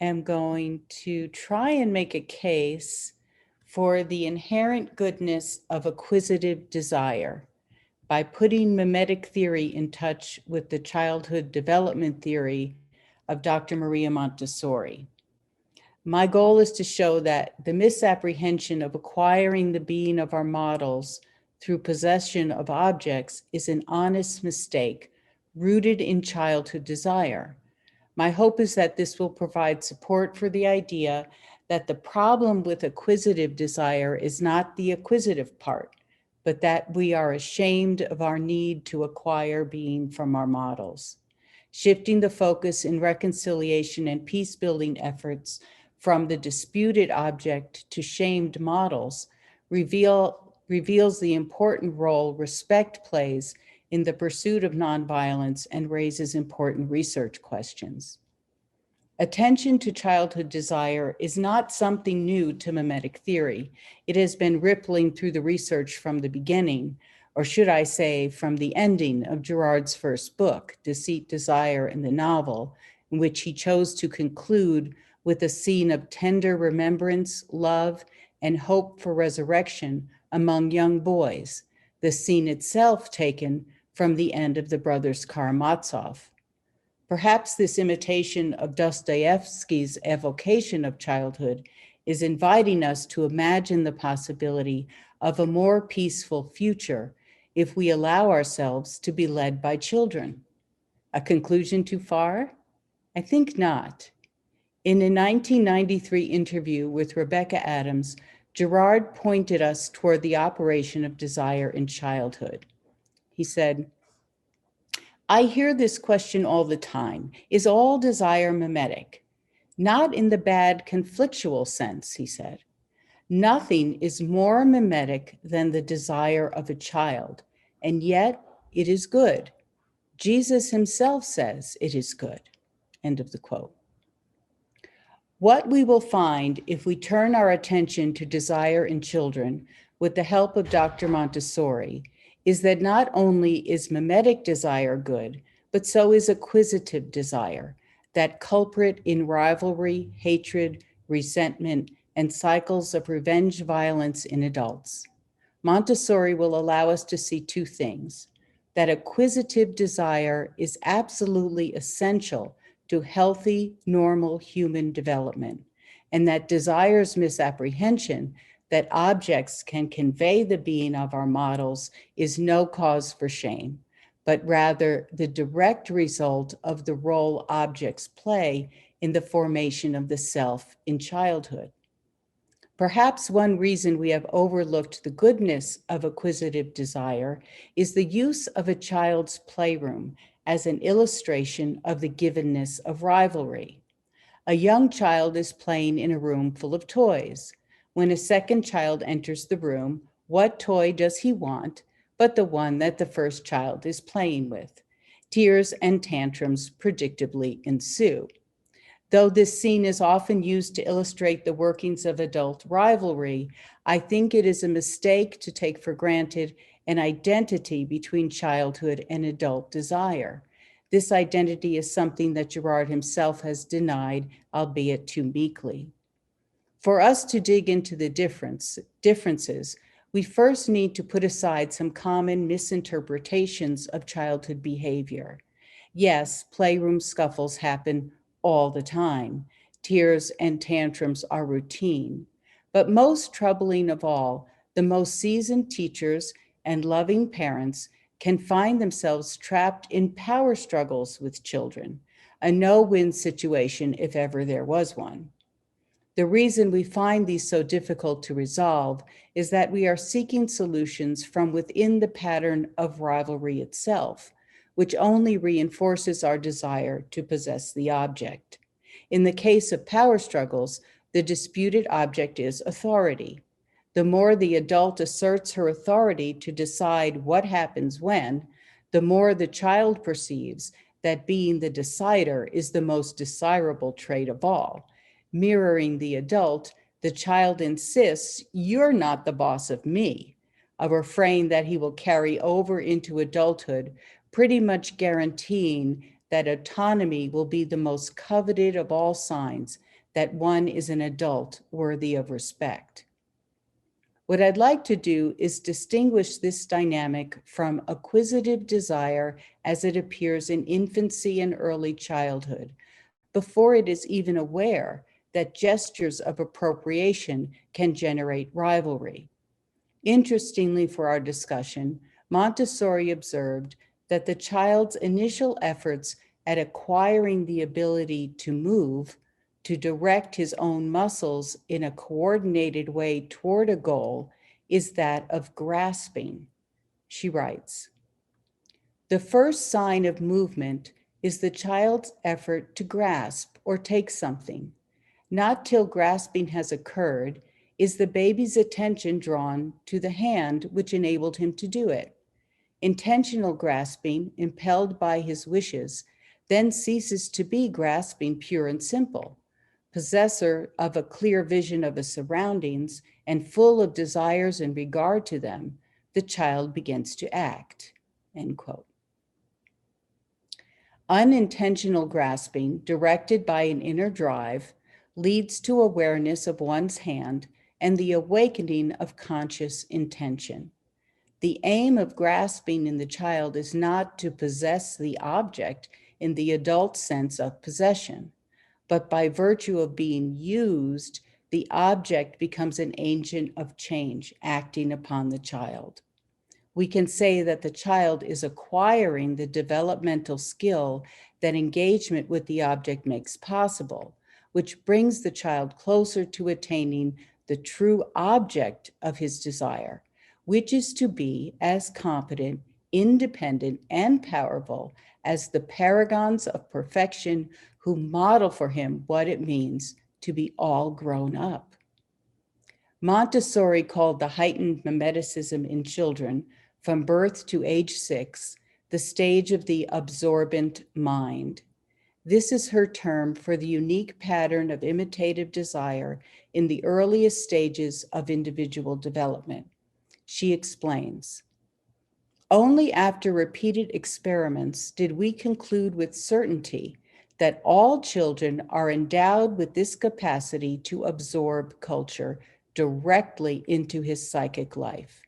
am going to try and make a case for the inherent goodness of acquisitive desire by putting mimetic theory in touch with the childhood development theory of Dr. Maria Montessori. My goal is to show that the misapprehension of acquiring the being of our models through possession of objects is an honest mistake rooted in childhood desire. My hope is that this will provide support for the idea that the problem with acquisitive desire is not the acquisitive part, but that we are ashamed of our need to acquire being from our models. Shifting the focus in reconciliation and peace-building efforts from the disputed object to shamed models reveals the important role respect plays in the pursuit of nonviolence and raises important research questions. Attention to childhood desire is not something new to mimetic theory. It has been rippling through the research from the beginning, or should I say, from the ending of Girard's first book, Deceit, Desire, and the Novel, in which he chose to conclude with a scene of tender remembrance, love, and hope for resurrection among young boys, the scene itself taken from the end of the Brothers Karamazov. Perhaps this imitation of Dostoevsky's evocation of childhood is inviting us to imagine the possibility of a more peaceful future if we allow ourselves to be led by children. A conclusion too far? I think not. In a 1993 interview with Rebecca Adams, Girard pointed us toward the operation of desire in childhood. He said, I hear this question all the time. Is all desire mimetic? Not in the bad conflictual sense, he said. Nothing is more mimetic than the desire of a child, and yet it is good. Jesus himself says it is good. End of the quote. What we will find if we turn our attention to desire in children with the help of Dr. Montessori is that not only is mimetic desire good, but so is acquisitive desire, that culprit in rivalry, hatred, resentment, and cycles of revenge violence in adults. Montessori will allow us to see two things: that acquisitive desire is absolutely essential to healthy, normal human development, and that desire's misapprehension that objects can convey the being of our models is no cause for shame, but rather the direct result of the role objects play in the formation of the self in childhood. Perhaps one reason we have overlooked the goodness of acquisitive desire is the use of a child's playroom as an illustration of the givenness of rivalry. A young child is playing in a room full of toys. When a second child enters the room, what toy does he want but the one that the first child is playing with? Tears and tantrums predictably ensue. Though this scene is often used to illustrate the workings of adult rivalry, I think it is a mistake to take for granted an identity between childhood and adult desire. This identity is something that Girard himself has denied, albeit too meekly. For us to dig into the differences, we first need to put aside some common misinterpretations of childhood behavior. Yes, playroom scuffles happen all the time. Tears and tantrums are routine. But most troubling of all, the most seasoned teachers and loving parents can find themselves trapped in power struggles with children, a no-win situation if ever there was one. The reason we find these so difficult to resolve is that we are seeking solutions from within the pattern of rivalry itself, which only reinforces our desire to possess the object. In the case of power struggles, the disputed object is authority. The more the adult asserts her authority to decide what happens when, the more the child perceives that being the decider is the most desirable trait of all. Mirroring the adult, the child insists, "You're not the boss of me," a refrain that he will carry over into adulthood, pretty much guaranteeing that autonomy will be the most coveted of all signs that one is an adult worthy of respect. What I'd like to do is distinguish this dynamic from acquisitive desire as it appears in infancy and early childhood, before it is even aware that gestures of appropriation can generate rivalry. Interestingly for our discussion, Montessori observed that the child's initial efforts at acquiring the ability to move, to direct his own muscles in a coordinated way toward a goal, is that of grasping. She writes, "The first sign of movement is the child's effort to grasp or take something. Not till grasping has occurred is the baby's attention drawn to the hand which enabled him to do it. Intentional grasping, impelled by his wishes, then ceases to be grasping pure and simple. Possessor of a clear vision of his surroundings and full of desires in regard to them, the child begins to act." End quote. Unintentional grasping, directed by an inner drive, leads to awareness of one's hand and the awakening of conscious intention. The aim of grasping in the child is not to possess the object in the adult sense of possession, but by virtue of being used, the object becomes an agent of change acting upon the child. We can say that the child is acquiring the developmental skill that engagement with the object makes possible, which brings the child closer to attaining the true object of his desire, which is to be as competent, independent, and powerful as the paragons of perfection who model for him what it means to be all grown up. Montessori called the heightened mimeticism in children from birth to age 6 the stage of the absorbent mind. This is her term for the unique pattern of imitative desire in the earliest stages of individual development. She explains, "Only after repeated experiments did we conclude with certainty that all children are endowed with this capacity to absorb culture directly into his psychic life.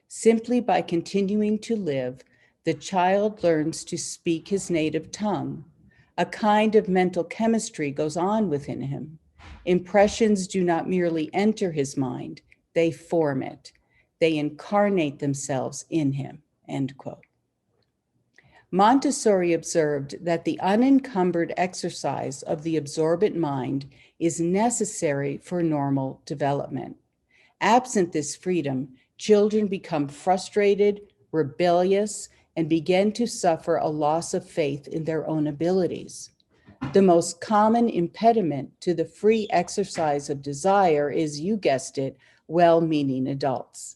Simply by continuing to live, the child learns to speak his native tongue. A kind of mental chemistry goes on within him. Impressions do not merely enter his mind, they form it. They incarnate themselves in him." End quote. Montessori observed that the unencumbered exercise of the absorbent mind is necessary for normal development. Absent this freedom, children become frustrated, rebellious, and begin to suffer a loss of faith in their own abilities. The most common impediment to the free exercise of desire is, you guessed it, well-meaning adults.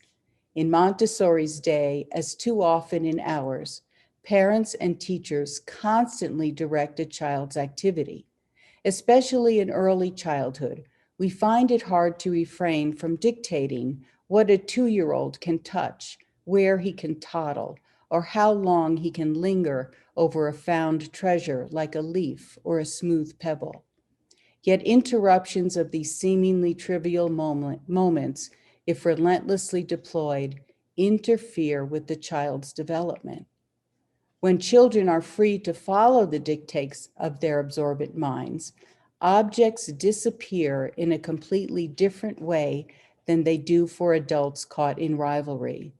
In Montessori's day, as too often in ours, parents and teachers constantly direct a child's activity. Especially in early childhood, we find it hard to refrain from dictating what a 2-year-old can touch, where he can toddle, or how long he can linger over a found treasure like a leaf or a smooth pebble. Yet interruptions of these seemingly trivial moments, if relentlessly deployed, interfere with the child's development. When children are free to follow the dictates of their absorbent minds, objects disappear in a completely different way than they do for adults caught in rivalry.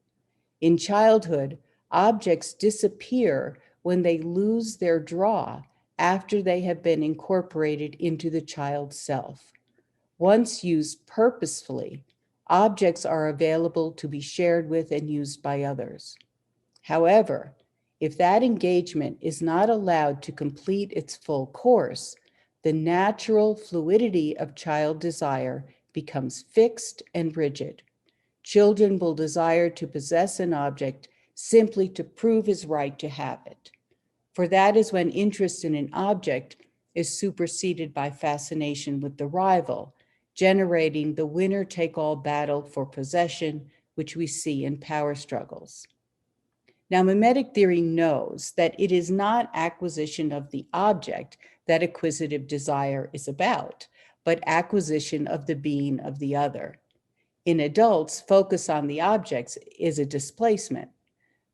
In childhood, objects disappear when they lose their draw after they have been incorporated into the child's self. Once used purposefully, objects are available to be shared with and used by others. However, if that engagement is not allowed to complete its full course, the natural fluidity of child desire becomes fixed and rigid. Children will desire to possess an object simply to prove his right to have it. For that is when interest in an object is superseded by fascination with the rival, generating the winner-take-all battle for possession, which we see in power struggles. Now, mimetic theory knows that it is not acquisition of the object that acquisitive desire is about, but acquisition of the being of the other. In adults, focus on the objects is a displacement.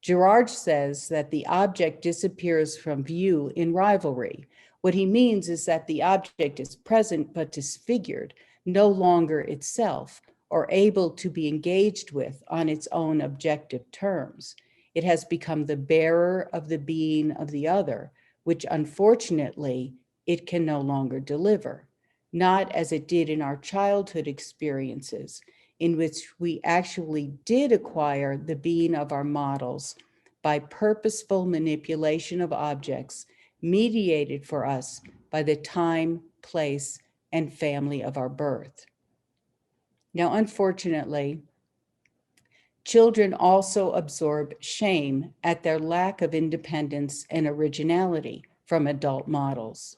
Girard says that the object disappears from view in rivalry. What he means is that the object is present but disfigured, no longer itself, or able to be engaged with on its own objective terms. It has become the bearer of the being of the other, which unfortunately it can no longer deliver, not as it did in our childhood experiences, in which we actually did acquire the being of our models by purposeful manipulation of objects mediated for us by the time, place, and family of our birth. Now, unfortunately, children also absorb shame at their lack of independence and originality from adult models.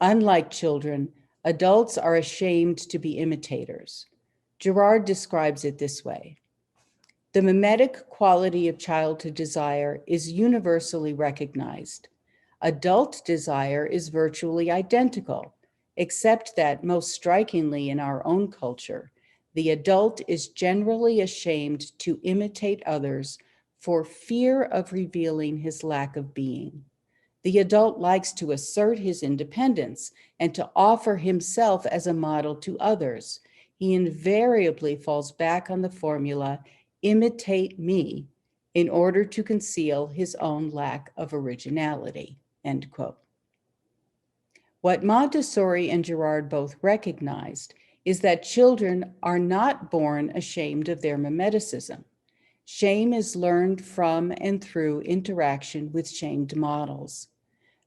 Unlike children, adults are ashamed to be imitators. Girard describes it this way: the mimetic quality of childhood desire is universally recognized. Adult desire is virtually identical, except that, most strikingly in our own culture, the adult is generally ashamed to imitate others for fear of revealing his lack of being. The adult likes to assert his independence and to offer himself as a model to others. He invariably falls back on the formula, imitate me, in order to conceal his own lack of originality, end quote. What Montessori and Girard both recognized is that children are not born ashamed of their mimeticism. Shame is learned from and through interaction with shamed models.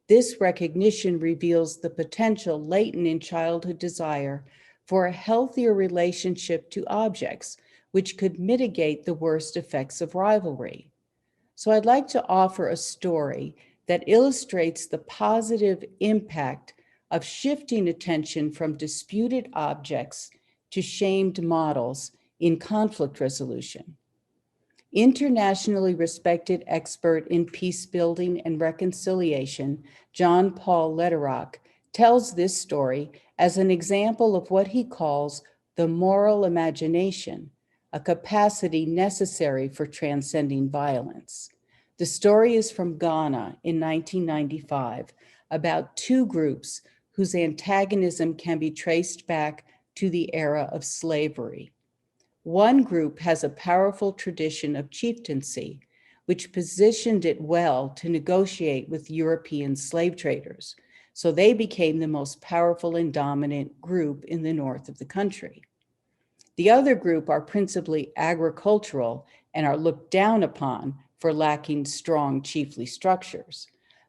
This recognition reveals the potential latent in childhood desire for a healthier relationship to objects, which could mitigate the worst effects of rivalry. So I'd like to offer a story that illustrates the positive impact of shifting attention from disputed objects to shamed models in conflict resolution. Internationally respected expert in peace building and reconciliation, John Paul Lederach, tells this story as an example of what he calls the moral imagination, a capacity necessary for transcending violence. The story is from Ghana in 1995 about two groups whose antagonism can be traced back to the era of slavery. One group has a powerful tradition of chieftaincy, which positioned it well to negotiate with European slave traders, so they became the most powerful and dominant group in the north of the country. The other group are principally agricultural and are looked down upon for lacking strong chiefly structures.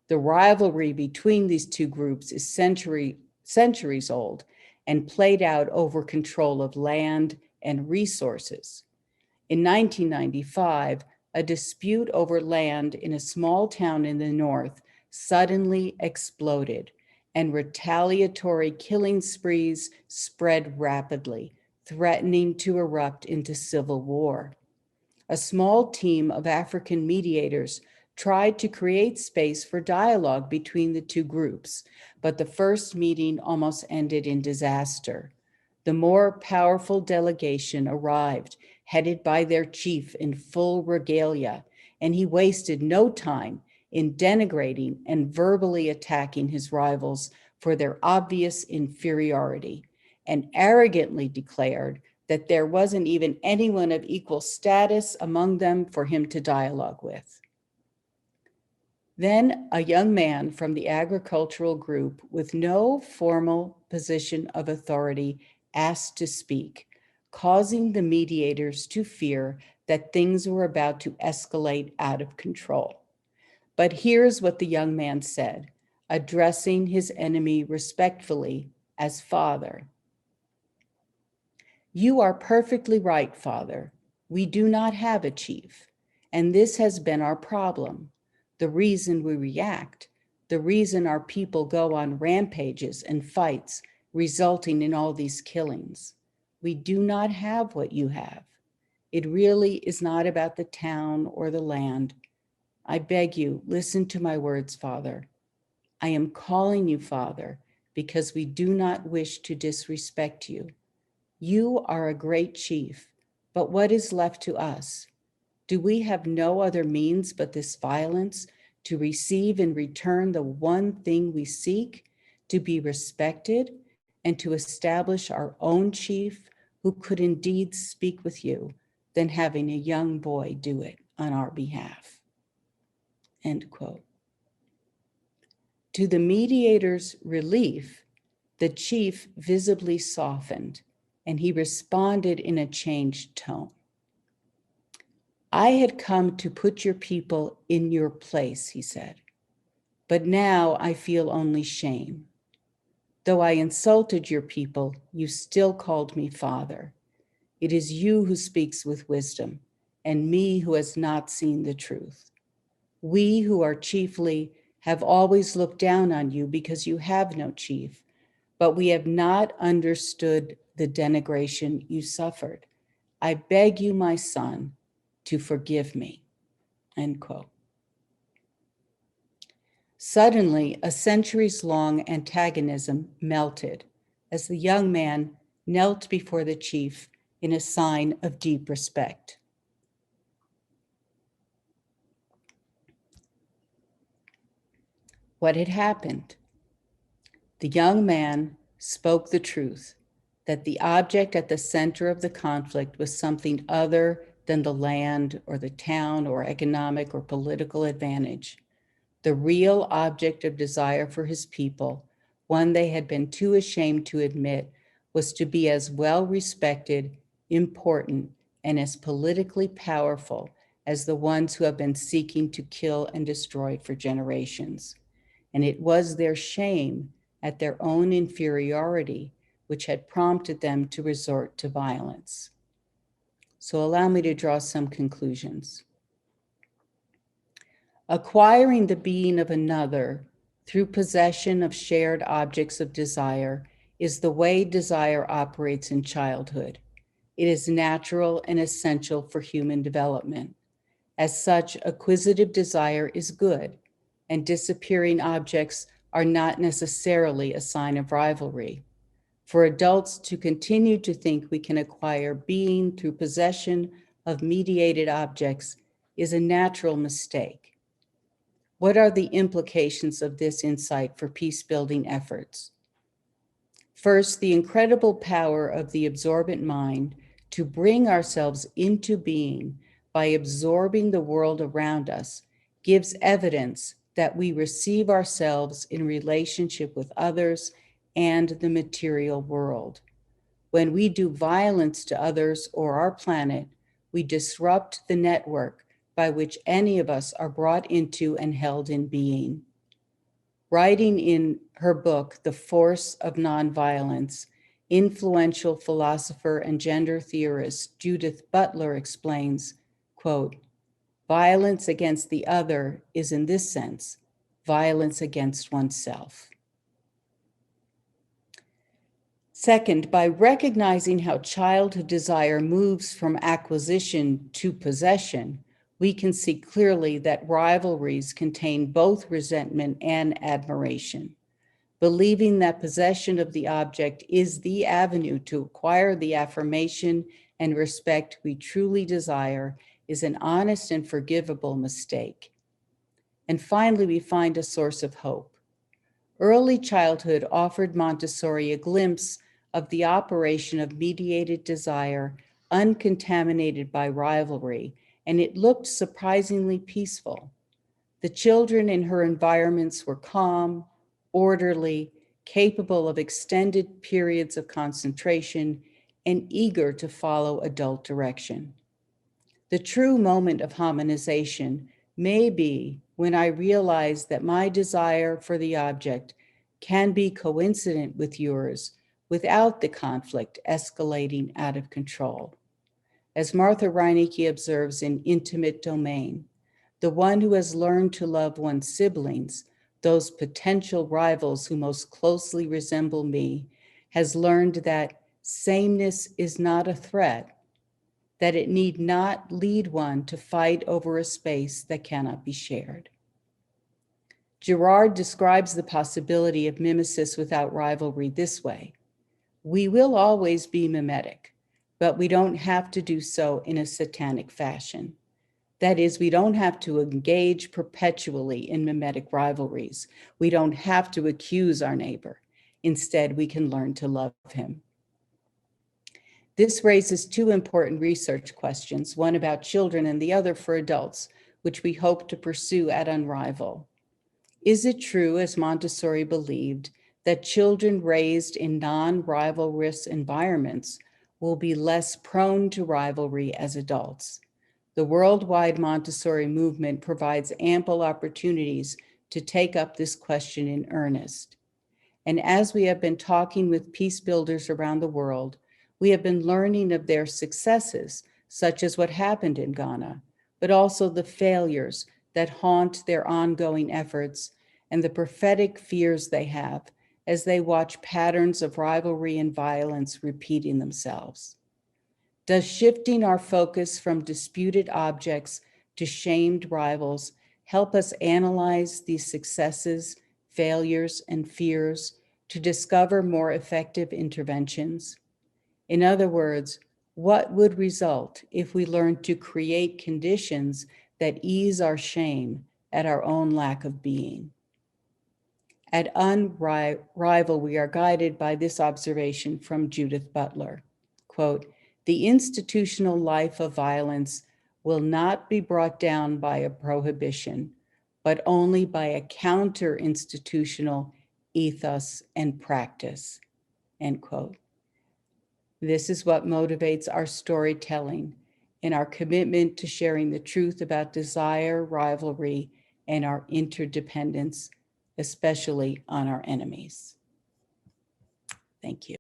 The rivalry between these two groups is centuries old and played out over control of land and resources. In 1995, a dispute over land in a small town in the north suddenly exploded, and retaliatory killing sprees spread rapidly, threatening to erupt into civil war. A small team of African mediators tried to create space for dialogue between the two groups, but the first meeting almost ended in disaster. The more powerful delegation arrived, headed by their chief in full regalia, and he wasted no time in denigrating and verbally attacking his rivals for their obvious inferiority, and arrogantly declared that there wasn't even anyone of equal status among them for him to dialogue with. Then a young man from the agricultural group with no formal position of authority asked to speak, causing the mediators to fear that things were about to escalate out of control. But here's what the young man said, addressing his enemy respectfully as father. "You are perfectly right, Father. We do not have a chief, and this has been our problem. The reason we react, the reason our people go on rampages and fights, resulting in all these killings. We do not have what you have. It really is not about the town or the land. I beg you, listen to my words, Father. I am calling you Father because we do not wish to disrespect you. You are a great chief, but what is left to us? Do we have no other means but this violence to receive in return the one thing we seek, to be respected and to establish our own chief who could indeed speak with you than having a young boy do it on our behalf? End quote. To the mediator's relief, the chief visibly softened, and he responded in a changed tone. I had come to put your people in your place, he said, but now I feel only shame. Though I insulted your people, you still called me father. It is you who speaks with wisdom, and me who has not seen the truth. We who are chiefly have always looked down on you because you have no chief, but we have not understood the denigration you suffered. I beg you, my son, to forgive me. End quote. Suddenly, a centuries-long antagonism melted as the young man knelt before the chief in a sign of deep respect. What had happened? The young man spoke the truth, that the object at the center of the conflict was something other than the land or the town or economic or political advantage. The real object of desire for his people, one they had been too ashamed to admit, was to be as well respected, important, and as politically powerful as the ones who have been seeking to kill and destroy for generations. And it was their shame at their own inferiority which had prompted them to resort to violence. So allow me to draw some conclusions. Acquiring the being of another through possession of shared objects of desire is the way desire operates in childhood. It is natural and essential for human development. As such, acquisitive desire is good, and disappearing objects are not necessarily a sign of rivalry. For adults to continue to think we can acquire being through possession of mediated objects is a natural mistake. What are the implications of this insight for peace-building efforts? First, the incredible power of the absorbent mind to bring ourselves into being by absorbing the world around us gives evidence that we receive ourselves in relationship with others and the material world. When we do violence to others or our planet, we disrupt the network by which any of us are brought into and held in being. Writing in her book, The Force of Nonviolence, influential philosopher and gender theorist Judith Butler explains, quote, violence against the other is in this sense, violence against oneself. Second, by recognizing how childhood desire moves from acquisition to possession, we can see clearly that rivalries contain both resentment and admiration. Believing that possession of the object is the avenue to acquire the affirmation and respect we truly desire is an honest and forgivable mistake. And finally, we find a source of hope. Early childhood offered Montessori a glimpse of the operation of mediated desire, uncontaminated by rivalry, and it looked surprisingly peaceful. The children in her environments were calm, orderly, capable of extended periods of concentration, and eager to follow adult direction. The true moment of harmonization may be when I realize that my desire for the object can be coincident with yours without the conflict escalating out of control. As Martha Reinecke observes in Intimate Domain, the one who has learned to love one's siblings, those potential rivals who most closely resemble me, has learned that sameness is not a threat, that it need not lead one to fight over a space that cannot be shared. Girard describes the possibility of mimesis without rivalry this way. We will always be mimetic, but we don't have to do so in a satanic fashion. That is, we don't have to engage perpetually in mimetic rivalries. We don't have to accuse our neighbor. Instead, we can learn to love him. This raises two important research questions, one about children and the other for adults, which we hope to pursue at unRival. Is it true, as Montessori believed, that children raised in non-rivalrous environments will be less prone to rivalry as adults? The worldwide Montessori movement provides ample opportunities to take up this question in earnest. And as we have been talking with peace builders around the world, we have been learning of their successes, such as what happened in Ghana, but also the failures that haunt their ongoing efforts and the prophetic fears they have as they watch patterns of rivalry and violence repeating themselves. Does shifting our focus from disputed objects to shamed rivals help us analyze these successes, failures, and fears to discover more effective interventions? In other words, what would result if we learned to create conditions that ease our shame at our own lack of being? At unRival, we are guided by this observation from Judith Butler. Quote, "The institutional life of violence will not be brought down by a prohibition, but only by a counter-institutional ethos and practice," end quote. This is what motivates our storytelling and our commitment to sharing the truth about desire, rivalry, and our interdependence, especially on our enemies. Thank you.